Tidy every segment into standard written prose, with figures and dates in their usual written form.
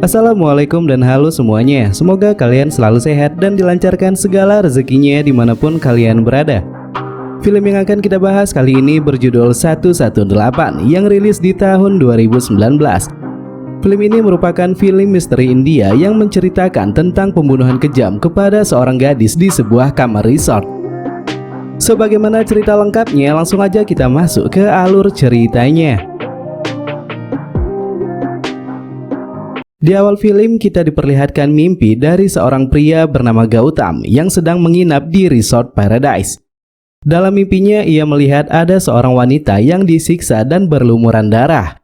Assalamualaikum dan halo semuanya. Semoga kalian selalu sehat dan dilancarkan segala rezekinya dimanapun kalian berada. Film yang akan kita bahas kali ini berjudul 118 yang rilis di tahun 2019. Film ini merupakan film misteri India yang menceritakan tentang pembunuhan kejam kepada seorang gadis di sebuah kamar resort. Sebagaimana cerita lengkapnya, langsung aja kita masuk ke alur ceritanya. Di awal film kita diperlihatkan mimpi dari seorang pria bernama Gautam yang sedang menginap di resort Paradise. Dalam mimpinya ia melihat ada seorang wanita yang disiksa dan berlumuran darah.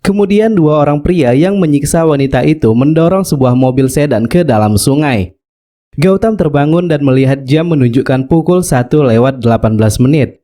Kemudian dua orang pria yang menyiksa wanita itu mendorong sebuah mobil sedan ke dalam sungai. Gautam terbangun dan melihat jam menunjukkan pukul 1:18 menit.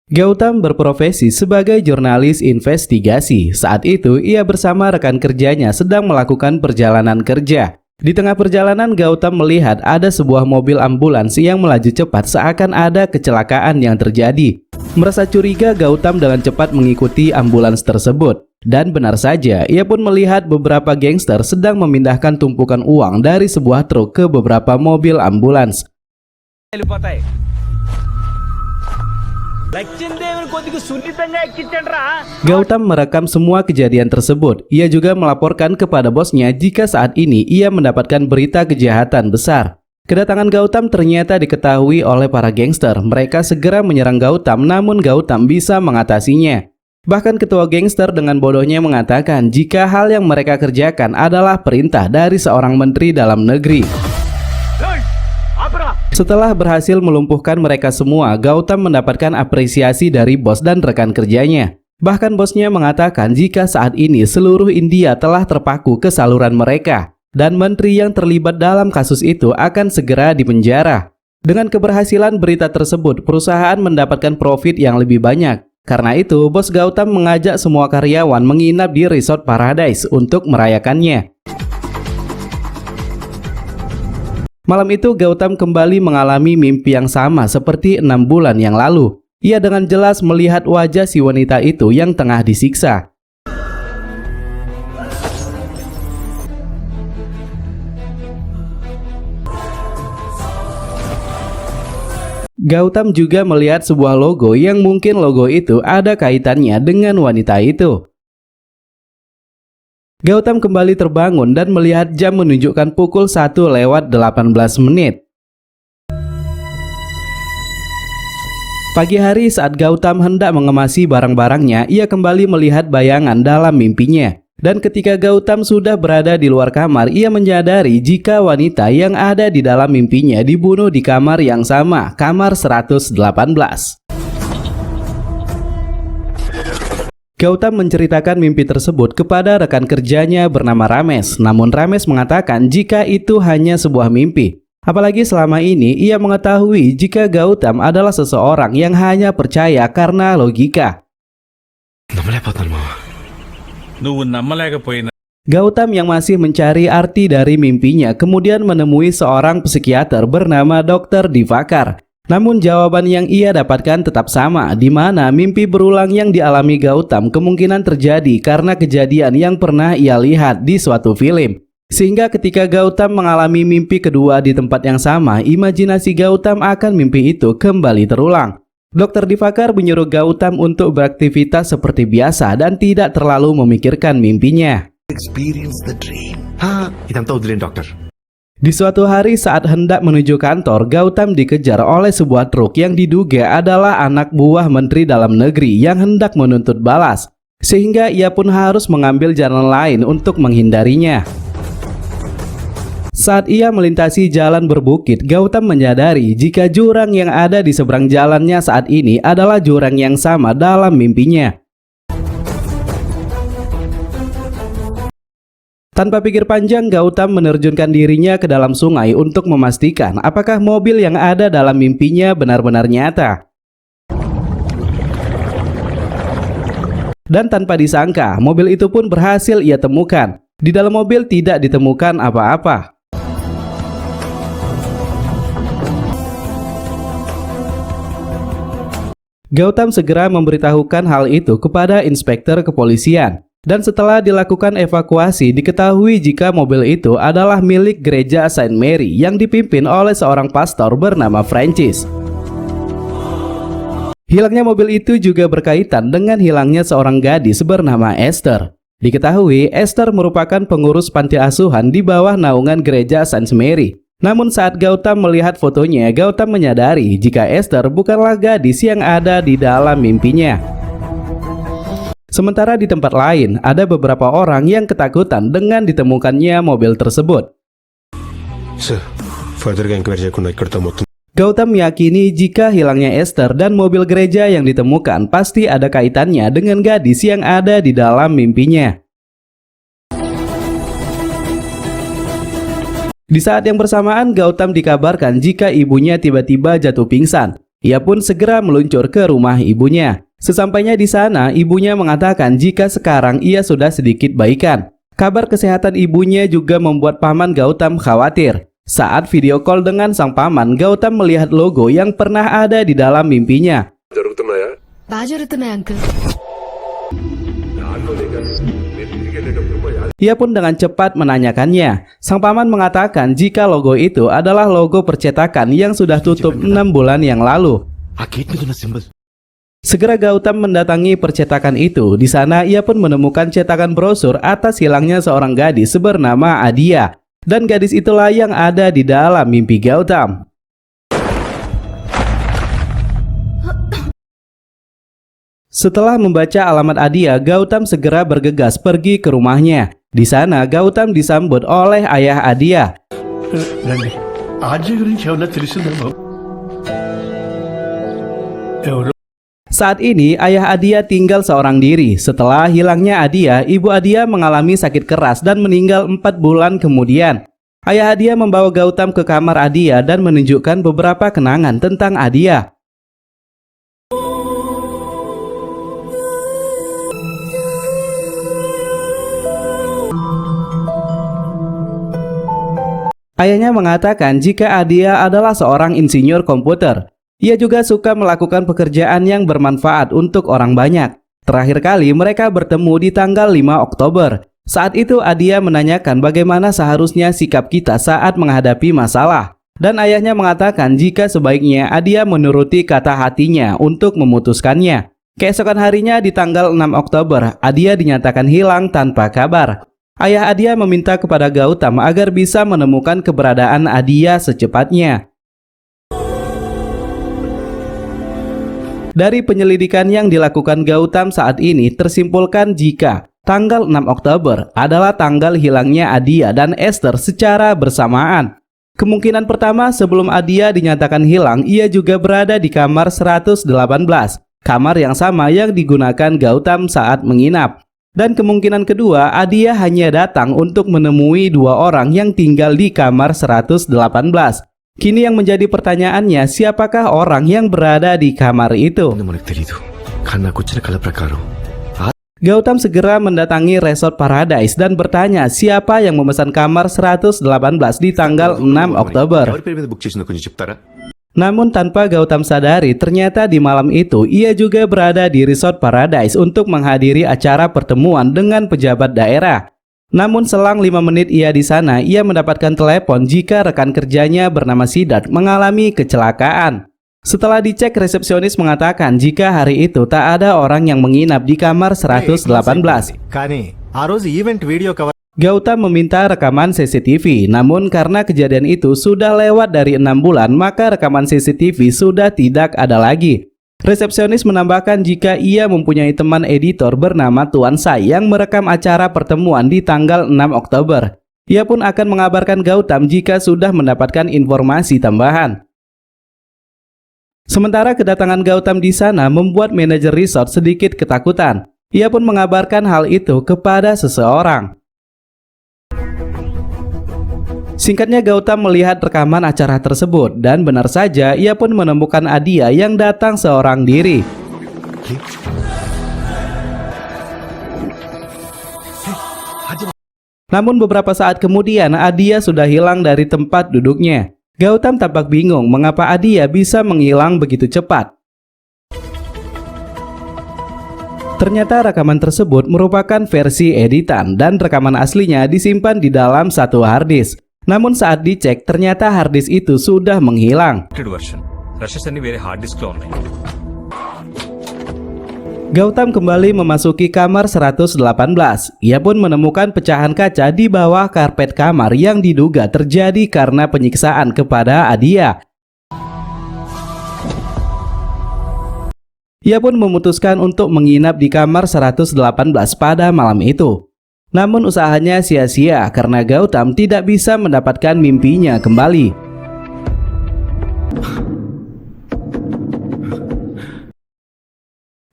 Gautam berprofesi sebagai jurnalis investigasi. Saat itu ia bersama rekan kerjanya sedang melakukan perjalanan kerja. Di tengah perjalanan Gautam melihat ada sebuah mobil ambulans yang melaju cepat seakan ada kecelakaan yang terjadi. Merasa curiga, Gautam dengan cepat mengikuti ambulans tersebut. Dan benar saja, ia pun melihat beberapa gangster sedang memindahkan tumpukan uang dari sebuah truk ke beberapa mobil ambulans. Gautam merekam semua kejadian tersebut. Ia juga melaporkan kepada bosnya jika saat ini ia mendapatkan berita kejahatan besar. Kedatangan Gautam ternyata diketahui oleh para gangster. Mereka segera menyerang Gautam, namun Gautam bisa mengatasinya. Bahkan ketua gangster dengan bodohnya mengatakan jika hal yang mereka kerjakan adalah perintah dari seorang menteri dalam negeri. Setelah berhasil melumpuhkan mereka semua, Gautam mendapatkan apresiasi dari bos dan rekan kerjanya. Bahkan bosnya mengatakan jika saat ini seluruh India telah terpaku ke saluran mereka dan menteri yang terlibat dalam kasus itu akan segera dipenjara. Dengan keberhasilan berita tersebut, perusahaan mendapatkan profit yang lebih banyak. Karena itu, bos Gautam mengajak semua karyawan menginap di resort Paradise untuk merayakannya. Malam itu Gautam kembali mengalami mimpi yang sama seperti 6 bulan yang lalu. Ia dengan jelas melihat wajah si wanita itu yang tengah disiksa. Gautam juga melihat sebuah logo yang mungkin logo itu ada kaitannya dengan wanita itu. Gautam kembali terbangun dan melihat jam menunjukkan pukul 1:18 menit. Pagi hari saat Gautam hendak mengemasi barang-barangnya, ia kembali melihat bayangan dalam mimpinya. Dan ketika Gautam sudah berada di luar kamar, ia menyadari jika wanita yang ada di dalam mimpinya dibunuh di kamar yang sama, kamar 118. Gautam menceritakan mimpi tersebut kepada rekan kerjanya bernama Ramesh. Namun Ramesh mengatakan jika itu hanya sebuah mimpi. Apalagi selama ini ia mengetahui jika Gautam adalah seseorang yang hanya percaya karena logika. Gautam yang masih mencari arti dari mimpinya kemudian menemui seorang psikiater bernama Dr. Divakar. Namun jawaban yang ia dapatkan tetap sama, di mana mimpi berulang yang dialami Gautam kemungkinan terjadi karena kejadian yang pernah ia lihat di suatu film. Sehingga ketika Gautam mengalami mimpi kedua di tempat yang sama, imajinasi Gautam akan mimpi itu kembali terulang. Dr. Divakar menyuruh Gautam untuk beraktivitas seperti biasa dan tidak terlalu memikirkan mimpinya. Experience the dream. Itam tahu dulu, dokter. Di suatu hari saat hendak menuju kantor, Gautam dikejar oleh sebuah truk yang diduga adalah anak buah menteri dalam negeri yang hendak menuntut balas. Sehingga ia pun harus mengambil jalan lain untuk menghindarinya. Saat ia melintasi jalan berbukit, Gautam menyadari jika jurang yang ada di seberang jalannya saat ini adalah jurang yang sama dalam mimpinya. Tanpa pikir panjang, Gautam menerjunkan dirinya ke dalam sungai untuk memastikan apakah mobil yang ada dalam mimpinya benar-benar nyata. Dan tanpa disangka, mobil itu pun berhasil ia temukan. Di dalam mobil tidak ditemukan apa-apa. Gautam segera memberitahukan hal itu kepada inspektur kepolisian. Dan setelah dilakukan evakuasi, diketahui jika mobil itu adalah milik gereja Saint Mary yang dipimpin oleh seorang pastor bernama Francis. Hilangnya mobil itu juga berkaitan dengan hilangnya seorang gadis bernama Esther. Diketahui Esther merupakan pengurus panti asuhan di bawah naungan gereja Saint Mary. Namun saat Gautam melihat fotonya, Gautam menyadari jika Esther bukanlah gadis yang ada di dalam mimpinya. Sementara di tempat lain, ada beberapa orang yang ketakutan dengan ditemukannya mobil tersebut. Sir, further enquiry చేయకుండా ఇక్కడ మొత్తం Gautam meyakini jika hilangnya Esther dan mobil gereja yang ditemukan pasti ada kaitannya dengan gadis yang ada di dalam mimpinya. Di saat yang bersamaan, Gautam dikabarkan jika ibunya tiba-tiba jatuh pingsan. Ia pun segera meluncur ke rumah ibunya. Sesampainya di sana, ibunya mengatakan jika sekarang ia sudah sedikit baikan. Kabar kesehatan ibunya juga membuat paman Gautam khawatir. Saat video call dengan sang paman, Gautam melihat logo yang pernah ada di dalam mimpinya. బాగా జరుగుతున్నాయి uncle. Ia pun dengan cepat menanyakannya. Sang paman mengatakan jika logo itu adalah logo percetakan yang sudah tutup 6 bulan yang lalu. ఆ గేట్ మీద ఉన్న symbol Segera Gautam mendatangi percetakan itu. Di sana ia pun menemukan cetakan brosur atas hilangnya seorang gadis bernama Adia. Dan gadis itulah yang ada di dalam mimpi Gautam. Setelah membaca alamat Adia, Gautam segera bergegas pergi ke rumahnya. Di sana Gautam disambut oleh ayah Adia. రండి ఆర్జే గురించి ఏమన్నా తెలిసిందా బాబు? ఎవరు Saat ini ayah Adia tinggal seorang diri. Setelah hilangnya Adia, ibu Adia mengalami sakit keras dan meninggal 4 bulan kemudian. Ayah Adia membawa Gautam ke kamar Adia dan menunjukkan beberapa kenangan tentang Adia. Ayahnya mengatakan jika Adia adalah seorang insinyur komputer. Ia juga suka melakukan pekerjaan yang bermanfaat untuk orang banyak. Terakhir kali mereka bertemu di tanggal 5 Oktober. Saat itu Adia menanyakan bagaimana seharusnya sikap kita saat menghadapi masalah. Dan ayahnya mengatakan jika sebaiknya Adia menuruti kata hatinya untuk memutuskannya. Keesokan harinya di tanggal 6 Oktober, Adia dinyatakan hilang tanpa kabar. Ayah Adia meminta kepada Gautam agar bisa menemukan keberadaan Adia secepatnya. Dari penyelidikan yang dilakukan Gautam saat ini tersimpulkan jika tanggal 6 Oktober adalah tanggal hilangnya Adia dan Esther secara bersamaan. Kemungkinan pertama sebelum Adia dinyatakan hilang, ia juga berada di kamar 118, kamar yang sama yang digunakan Gautam saat menginap. Dan kemungkinan kedua, Adia hanya datang untuk menemui 2 orang yang tinggal di kamar 118. Kini yang menjadi pertanyaannya, siapakah orang yang berada di kamar itu? మనకు తెలీదు కానీ నాకు వచ్చిన కళ ప్రకారం Gautam segera mendatangi Resort Paradise dan bertanya siapa yang memesan kamar 118 di tanggal 6 Oktober. ఎవరి పేరు మీద బుక్ చేసిందో కొంచెం చెప్తారా? Namun tanpa Gautam sadari, ternyata di malam itu ia juga berada di Resort Paradise untuk menghadiri acara pertemuan dengan pejabat daerah. Namun selang 5 menit ia di sana, ia mendapatkan telepon jika rekan kerjanya bernama Siddharth mengalami kecelakaan. Setelah dicek, resepsionis mengatakan jika hari itu tak ada orang yang menginap di kamar 118. కానీ ఆ రోజు event video cover Gautam meminta rekaman CCTV, namun karena kejadian itu sudah lewat dari 6 bulan, maka rekaman CCTV sudah tidak ada lagi. Resepsionis menambahkan jika ia mempunyai teman editor bernama Tuan Sai yang merekam acara pertemuan di tanggal 6 Oktober. Ia pun akan mengabarkan Gautam jika sudah mendapatkan informasi tambahan. Sementara kedatangan Gautam di sana membuat manajer resort sedikit ketakutan. Ia pun mengabarkan hal itu kepada seseorang. Singkatnya Gautam melihat rekaman acara tersebut dan benar saja ia pun menemukan Adia yang datang seorang diri. Namun beberapa saat kemudian Adia sudah hilang dari tempat duduknya. Gautam tampak bingung mengapa Adia bisa menghilang begitu cepat. Ternyata rekaman tersebut merupakan versi editan dan rekaman aslinya disimpan di dalam satu harddisk. Namun saat dicek, ternyata harddisk itu sudah menghilang. Version rashes అన్ని వేరే hard disk లో ఉన్నాయి. Gautam kembali memasuki kamar 118. Ia pun menemukan pecahan kaca di bawah karpet kamar yang diduga terjadi karena penyiksaan kepada Adia. Ia pun memutuskan untuk menginap di kamar 118 pada malam itu. Namun usahanya sia-sia karena Gautam tidak bisa mendapatkan mimpinya kembali.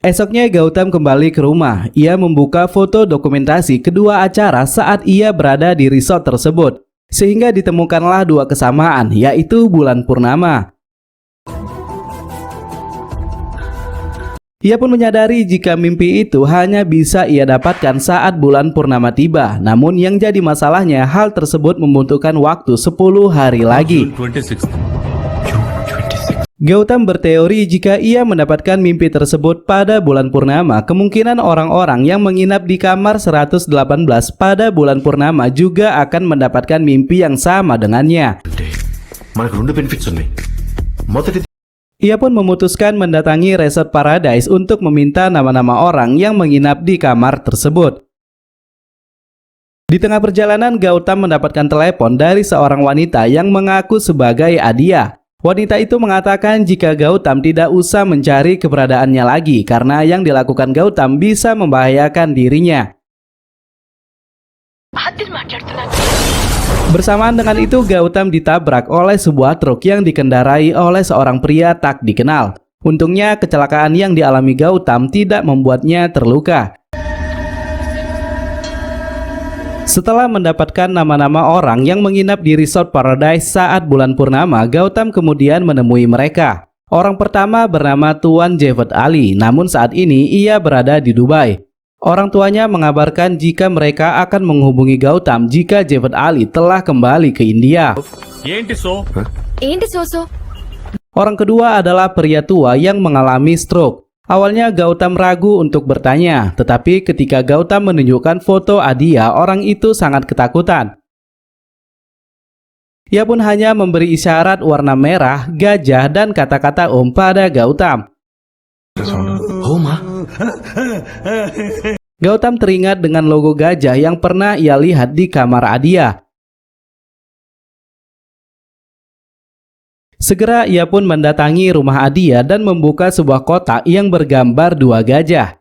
Esoknya Gautam kembali ke rumah. Ia membuka foto dokumentasi kedua acara saat ia berada di resort tersebut. Sehingga ditemukanlah dua kesamaan, yaitu bulan purnama. Ia pun menyadari jika mimpi itu hanya bisa ia dapatkan saat bulan purnama tiba. Namun yang jadi masalahnya, hal tersebut membutuhkan waktu 10 hari lagi. 26th. Gautam berteori jika ia mendapatkan mimpi tersebut pada bulan purnama, kemungkinan orang-orang yang menginap di kamar 118 pada bulan purnama juga akan mendapatkan mimpi yang sama dengannya. అంటే మనకు 2 బెనిఫిట్స్ ఉన్నాయి. మొదటిది Ia pun memutuskan mendatangi Resort Paradise untuk meminta nama-nama orang yang menginap di kamar tersebut. Di tengah perjalanan, Gautam mendapatkan telepon dari seorang wanita yang mengaku sebagai Adia. Wanita itu mengatakan jika Gautam tidak usah mencari keberadaannya lagi karena yang dilakukan Gautam bisa membahayakan dirinya. Bersamaan dengan itu, Gautam ditabrak oleh sebuah truk yang dikendarai oleh seorang pria tak dikenal. Untungnya kecelakaan yang dialami Gautam tidak membuatnya terluka. Setelah mendapatkan nama-nama orang yang menginap di Resort Paradise saat bulan purnama, Gautam kemudian menemui mereka. Orang pertama bernama Tuan Javed Ali, namun saat ini ia berada di Dubai. Orang tuanya mengabarkan jika mereka akan menghubungi Gautam jika Javed Ali telah kembali ke India. ఏంటి సో ఏంటి సోసో? Orang kedua adalah pria tua yang mengalami stroke. Awalnya Gautam ragu untuk bertanya, tetapi ketika Gautam menunjukkan foto Adia, orang itu sangat ketakutan. Ia pun hanya memberi isyarat warna merah, gajah, dan kata-kata pada Gautam. హోమా Gautam teringat dengan logo gajah yang pernah ia lihat di kamar Adia. Segera ia pun mendatangi rumah Adia dan membuka sebuah kotak yang bergambar dua gajah.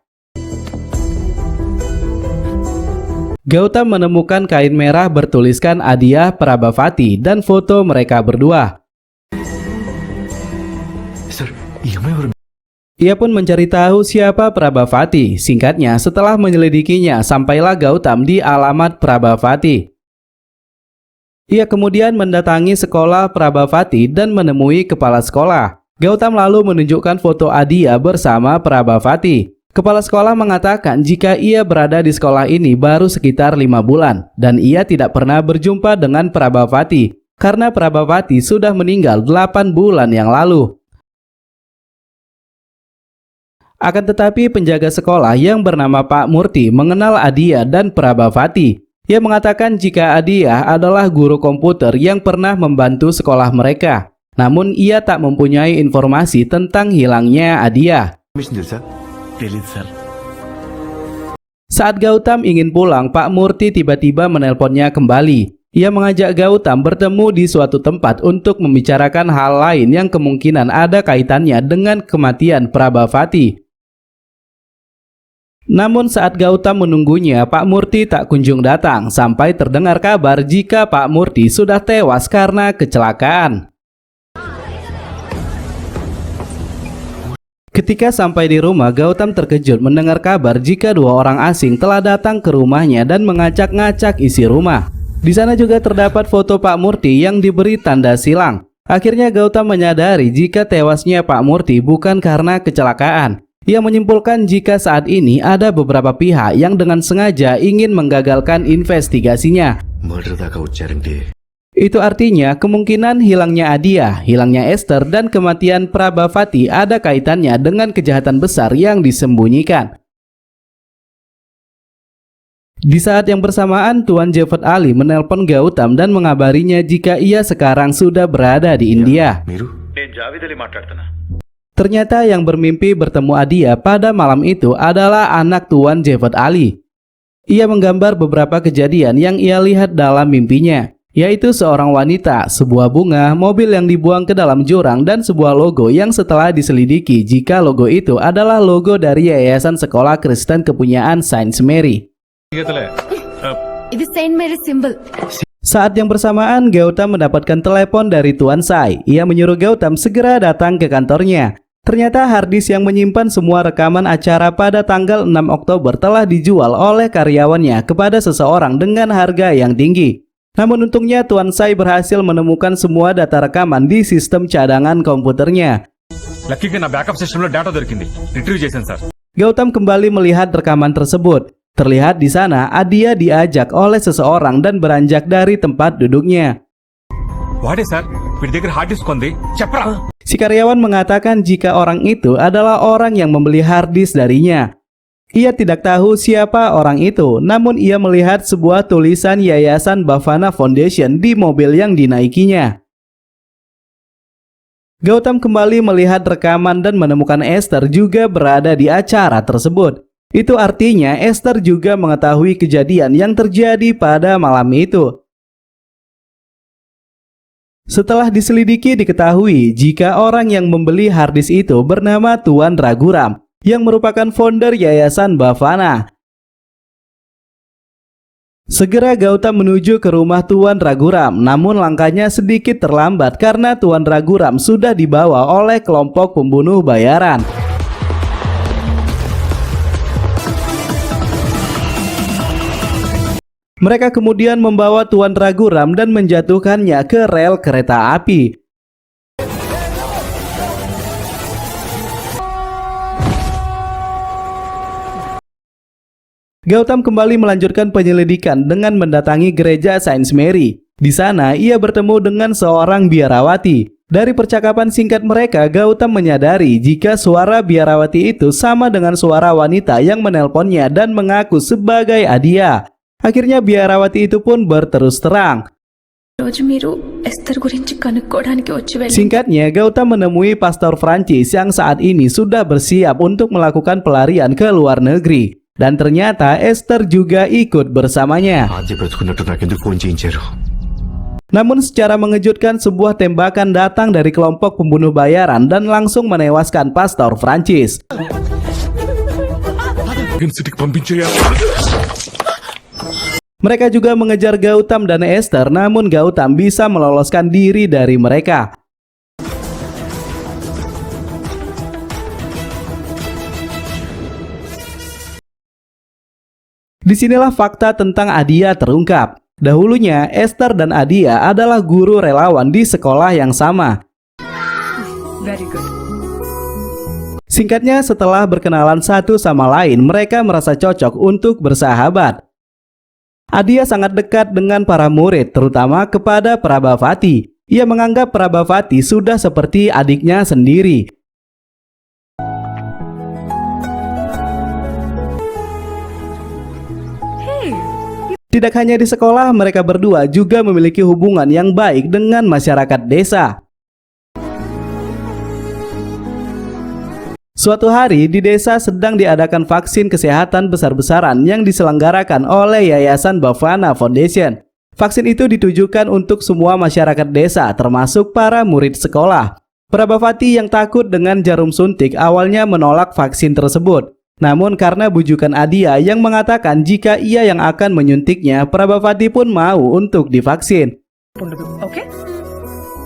Gautam menemukan kain merah bertuliskan Adia Prabhavati dan foto mereka berdua. Sir ఈ అమ్మాయి ఎవరు? Ia pun mencari tahu siapa Prabhavati. Singkatnya, setelah menyelidikinya, sampailah Gautam di alamat Prabhavati. Ia kemudian mendatangi sekolah Prabhavati dan menemui kepala sekolah. Gautam lalu menunjukkan foto Adia bersama Prabhavati. Kepala sekolah mengatakan jika ia berada di sekolah ini baru sekitar 5 bulan dan ia tidak pernah berjumpa dengan Prabhavati karena Prabhavati sudah meninggal 8 bulan yang lalu. Akan tetapi penjaga sekolah yang bernama Pak Murti mengenal Adia dan Prabhavati. Ia mengatakan jika Adia adalah guru komputer yang pernah membantu sekolah mereka. Namun ia tak mempunyai informasi tentang hilangnya Adia. Mission తెలుసా? తెలీదు sir. Saat Gautam ingin pulang, Pak Murti tiba-tiba menelponnya kembali. Ia mengajak Gautam bertemu di suatu tempat untuk membicarakan hal lain yang kemungkinan ada kaitannya dengan kematian Prabhavati. Namun saat Gautam menunggunya, Pak Murti tak kunjung datang sampai terdengar kabar jika Pak Murti sudah tewas karena kecelakaan. Ketika sampai di rumah, Gautam terkejut mendengar kabar jika dua orang asing telah datang ke rumahnya dan mengacak-ngacak isi rumah. Di sana juga terdapat foto Pak Murti yang diberi tanda silang. Akhirnya Gautam menyadari jika tewasnya Pak Murti bukan karena kecelakaan. Ia menyimpulkan jika saat ini ada beberapa pihak yang dengan sengaja ingin menggagalkan investigasinya. Murder దాకా వచ్చారంటే Itu artinya kemungkinan hilangnya Adia, hilangnya Esther, dan kematian Prabhavati ada kaitannya dengan kejahatan besar yang disembunyikan. Di saat yang bersamaan, Tuan Javad Ali menelpon Gautam dan mengabarinya jika ia sekarang sudah berada di India. మీరు Ternyata yang bermimpi bertemu Adia pada malam itu adalah anak Tuan Javad Ali. Ia menggambar beberapa kejadian yang ia lihat dalam mimpinya, yaitu seorang wanita, sebuah bunga, mobil yang dibuang ke dalam jurang, dan sebuah logo yang setelah diselidiki jika logo itu adalah logo dari Yayasan Sekolah Kristen Kepunyaan Saint Mary. ఇది Saint Mary symbol. Saat yang bersamaan, Gautam mendapatkan telepon dari Tuan Sai. Ia menyuruh Gautam segera datang ke kantornya. Ternyata harddisk yang menyimpan semua rekaman acara pada tanggal 6 Oktober telah dijual oleh karyawannya kepada seseorang dengan harga yang tinggi. Namun untungnya Tuan Sai berhasil menemukan semua data rekaman di sistem cadangan komputernya. లక్కీగా నా backup system లో డేటా దొరికింది. రిట్రీవ్ చేశాను sir. Gautam kembali melihat rekaman tersebut. Terlihat di sana Adia diajak oleh seseorang dan beranjak dari tempat duduknya. వాడే సార్ వీడి దగ్గర hard disk ఉంది చెప్పరా. Si karyawan mengatakan jika orang itu adalah orang yang membeli harddisk darinya. Ia tidak tahu siapa orang itu, namun ia melihat sebuah tulisan Yayasan Bhavana Foundation di mobil yang dinaikinya. Gautam kembali melihat rekaman dan menemukan Esther juga berada di acara tersebut. Itu artinya Esther juga mengetahui kejadian yang terjadi pada malam itu. Setelah diselidiki diketahui jika orang yang membeli harddisk itu bernama Tuan Raghuram, yang merupakan founder Yayasan Bhavana. Segera Gautam menuju ke rumah Tuan Raghuram, namun langkahnya sedikit terlambat karena Tuan Raghuram sudah dibawa oleh kelompok pembunuh bayaran. Mereka kemudian membawa Tuan Raghuram dan menjatuhkannya ke rel kereta api. Gautam kembali melanjutkan penyelidikan dengan mendatangi gereja Saint Mary. Di sana ia bertemu dengan seorang biarawati. Dari percakapan singkat mereka, Gautam menyadari jika suara biarawati itu sama dengan suara wanita yang menelponnya dan mengaku sebagai Adia. Akhirnya biarawati itu pun berterus terang. Singkatnya, Gautam menemui Pastor Francis yang saat ini sudah bersiap untuk melakukan pelarian ke luar negeri. Dan ternyata Esther juga ikut bersamanya. ఆద్య బ్రతుకున్నట్టు నాకెందుకు ఫోన్ చేయించారు? Namun secara mengejutkan sebuah tembakan datang dari kelompok pembunuh bayaran dan langsung menewaskan Pastor Francis. సిటీకి పంపించేయాలి. Mereka juga mengejar Gautam dan Esther, namun Gautam bisa meloloskan diri dari mereka. Disinilah fakta tentang Adia terungkap. Dahulunya, Esther dan Adia adalah guru relawan di sekolah yang sama. Very good. Singkatnya, setelah berkenalan satu sama lain, mereka merasa cocok untuk bersahabat. Adia sangat dekat dengan para murid, terutama kepada Prabhavati. Ia menganggap Prabhavati sudah seperti adiknya sendiri. Tidak hanya di sekolah, mereka berdua juga memiliki hubungan yang baik dengan masyarakat desa. Suatu hari di desa sedang diadakan vaksin kesehatan besar-besaran yang diselenggarakan oleh Yayasan Bhavana Foundation. Vaksin itu ditujukan untuk semua masyarakat desa termasuk para murid sekolah. Prabhavati yang takut dengan jarum suntik awalnya menolak vaksin tersebut. Namun karena bujukan Adia yang mengatakan jika ia yang akan menyuntiknya, Prabhavati pun mau untuk divaksin. Okay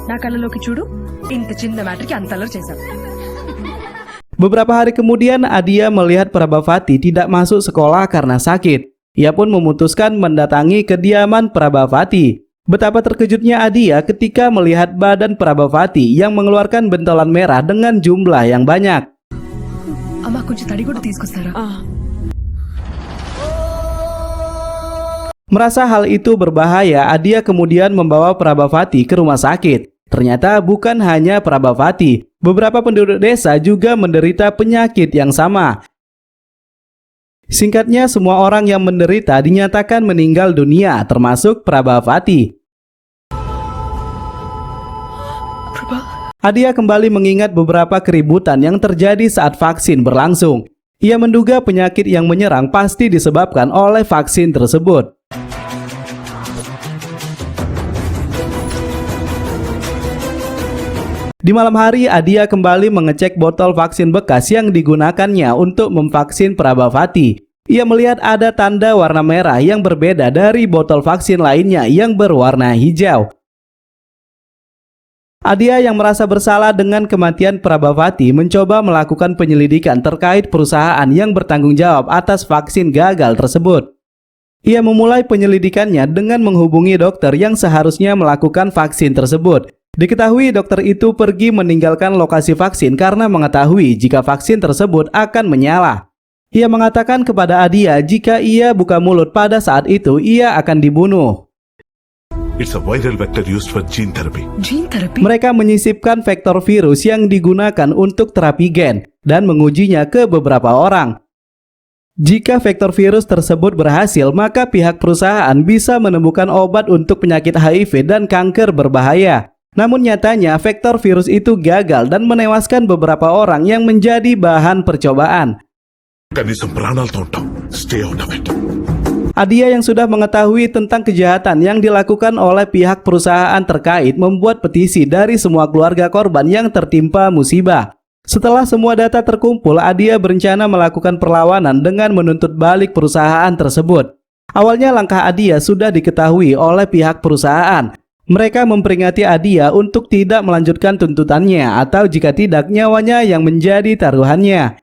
నా కళ్ళలోకి చూడు ఇంత చిన్న మ్యాటర్కి అంత అల్లరి చేశావు. Beberapa hari kemudian, Adia melihat Prabhavati tidak masuk sekolah karena sakit. Ia pun memutuskan mendatangi kediaman Prabhavati. Betapa terkejutnya Adia ketika melihat badan Prabhavati yang mengeluarkan bentolan merah dengan jumlah yang banyak. అమ్మా కొంచెం తడి కూడా తీసుకొస్తారా? Merasa hal itu berbahaya, Adia kemudian membawa Prabhavati ke rumah sakit. Ternyata bukan hanya Prabhavati, beberapa penduduk desa juga menderita penyakit yang sama. Singkatnya, semua orang yang menderita dinyatakan meninggal dunia, termasuk Prabhavati. Adia kembali mengingat beberapa keributan yang terjadi saat vaksin berlangsung. Ia menduga penyakit yang menyerang pasti disebabkan oleh vaksin tersebut. Di malam hari, Adia kembali mengecek botol vaksin bekas yang digunakannya untuk memvaksin Prabhavati. Ia melihat ada tanda warna merah yang berbeda dari botol vaksin lainnya yang berwarna hijau. Adia yang merasa bersalah dengan kematian Prabhavati mencoba melakukan penyelidikan terkait perusahaan yang bertanggung jawab atas vaksin gagal tersebut. Ia memulai penyelidikannya dengan menghubungi dokter yang seharusnya melakukan vaksin tersebut. Diketahui dokter itu pergi meninggalkan lokasi vaksin karena mengetahui jika vaksin tersebut akan menyala. Ia mengatakan kepada Adia jika ia buka mulut pada saat itu ia akan dibunuh. It's a viral vector used for gene therapy. Gene therapy? Mereka menyisipkan vektor virus yang digunakan untuk terapi gen dan mengujinya ke beberapa orang. Jika vektor virus tersebut berhasil, maka pihak perusahaan bisa menemukan obat untuk penyakit HIV dan kanker berbahaya. Namun nyatanya vektor virus itu gagal dan menewaskan beberapa orang yang menjadi bahan percobaan. కనీసం ప్రాణాలతో ఉంటాం. Stay out of it. Adia yang sudah mengetahui tentang kejahatan yang dilakukan oleh pihak perusahaan terkait membuat petisi dari semua keluarga korban yang tertimpa musibah. Setelah semua data terkumpul, Adia berencana melakukan perlawanan dengan menuntut balik perusahaan tersebut. Awalnya langkah Adia sudah diketahui oleh pihak perusahaan. Mereka memperingati Adia untuk tidak melanjutkan tuntutannya atau jika tidak nyawanya yang menjadi taruhannya.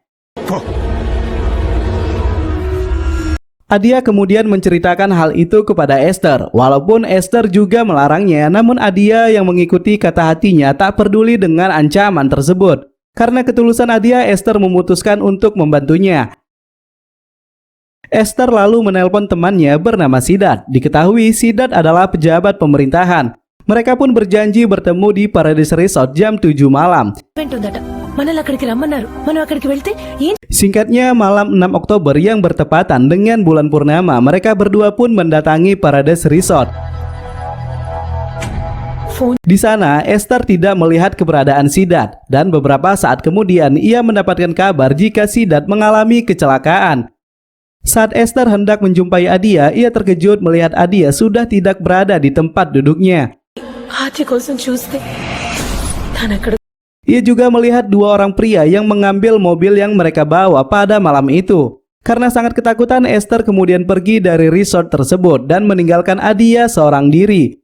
Adia kemudian menceritakan hal itu kepada Esther. Walaupun Esther juga melarangnya, namun Adia yang mengikuti kata hatinya tak peduli dengan ancaman tersebut. Karena ketulusan Adia, Esther memutuskan untuk membantunya. Esther lalu menelpon temannya bernama Sidat. Diketahui Sidat adalah pejabat pemerintahan. Mereka pun berjanji bertemu di Paradise Resort jam 7 malam. Singkatnya, malam 6 Oktober yang bertepatan dengan bulan purnama, mereka berdua pun mendatangi Paradise Resort. Di sana, Esther tidak melihat keberadaan Sidat dan beberapa saat kemudian ia mendapatkan kabar jika Sidat mengalami kecelakaan. Saat Esther hendak menjumpai Adia, ia terkejut melihat Adia sudah tidak berada di tempat duduknya. Ia juga melihat dua orang pria yang mengambil mobil yang mereka bawa pada malam itu. Karena sangat ketakutan, Esther kemudian pergi dari resort tersebut dan meninggalkan Adia seorang diri.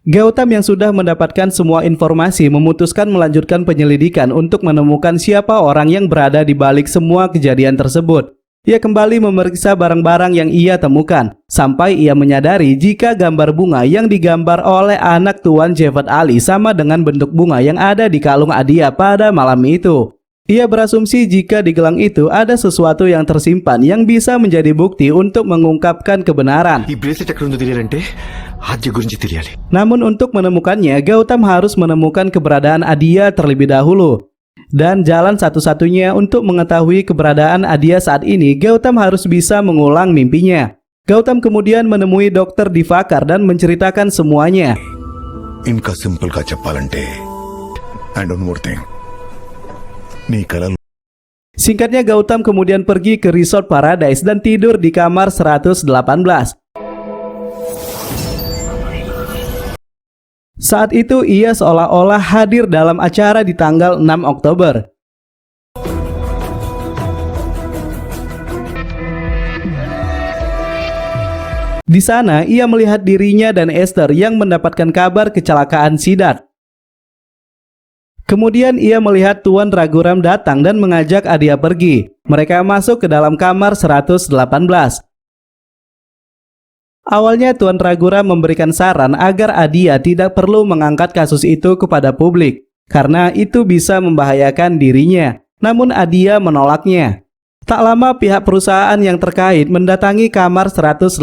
Gautam yang sudah mendapatkan semua informasi memutuskan melanjutkan penyelidikan untuk menemukan siapa orang yang berada di balik semua kejadian tersebut. Ia kembali memeriksa barang-barang yang ia temukan, sampai ia menyadari jika gambar bunga yang digambar oleh anak Tuan Javad Ali sama dengan bentuk bunga yang ada di kalung Adia pada malam itu. Ia berasumsi jika di gelang itu ada sesuatu yang tersimpan yang bisa menjadi bukti untuk mengungkapkan kebenaran. ఈ బ్రేస్లెట్ ఎక్కడ ఉందో తెలియాలంటే ఆద్య గురించి తెలియాలి. Namun untuk menemukannya, Gautam harus menemukan keberadaan Adia terlebih dahulu. Dan jalan satu-satunya untuk mengetahui keberadaan Adia saat ini, Gautam harus bisa mengulang mimpinya. Gautam kemudian menemui Dr. Divakar dan menceritakan semuanya. ఇంకా సింపుల్ గా చెప్పాలంటే and one more thing నీ కలలు Singkatnya, Gautam kemudian pergi ke Resort Paradise dan tidur di kamar 118. Saat itu ia seolah-olah hadir dalam acara di tanggal 6 Oktober. Di sana ia melihat dirinya dan Esther yang mendapatkan kabar kecelakaan Sidat. Kemudian ia melihat Tuan Raghuram datang dan mengajak Adia pergi. Mereka masuk ke dalam kamar 118. Awalnya Tuan Raghuram memberikan saran agar Adia tidak perlu mengangkat kasus itu kepada publik, karena itu bisa membahayakan dirinya. Namun Adia menolaknya. Tak lama pihak perusahaan yang terkait mendatangi kamar 118.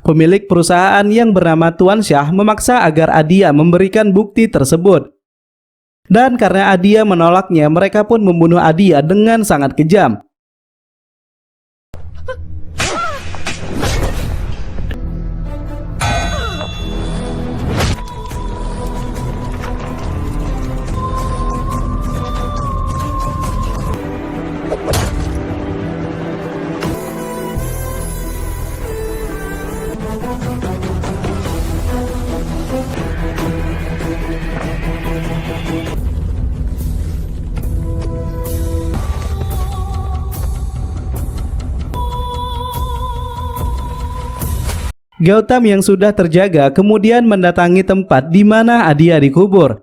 Pemilik perusahaan yang bernama Tuan Syah memaksa agar Adia memberikan bukti tersebut. Dan karena Adia menolaknya, mereka pun membunuh Adia dengan sangat kejam. Gautam yang sudah terjaga kemudian mendatangi tempat di mana Adia dikubur.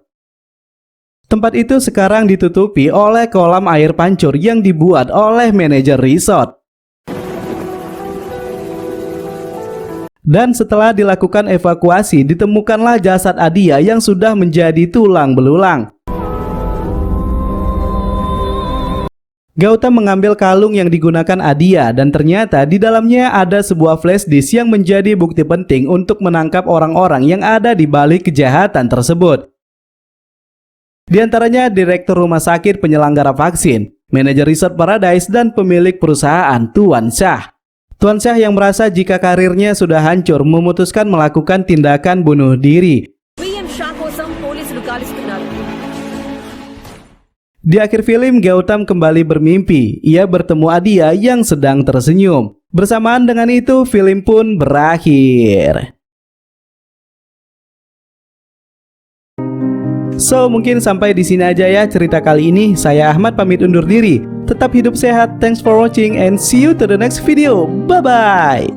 Tempat itu sekarang ditutupi oleh kolam air pancur yang dibuat oleh manajer resort. Dan setelah dilakukan evakuasi, ditemukanlah jasad Adia yang sudah menjadi tulang belulang. Gautam mengambil kalung yang digunakan Adia dan ternyata di dalamnya ada sebuah flash disk yang menjadi bukti penting untuk menangkap orang-orang yang ada di balik kejahatan tersebut. Di antaranya direktur rumah sakit penyelenggara vaksin, manajer resort Paradise, dan pemilik perusahaan Tuan Syah. Tuan Syah yang merasa jika karirnya sudah hancur memutuskan melakukan tindakan bunuh diri. Di akhir film, Gautam kembali bermimpi. Ia bertemu Adia yang sedang tersenyum. Bersamaan dengan itu, film pun berakhir. So, mungkin sampai di sini aja ya cerita kali ini. Saya Ahmad pamit undur diri. Tetap hidup sehat. Thanks for watching and see you to the next video. Bye-bye.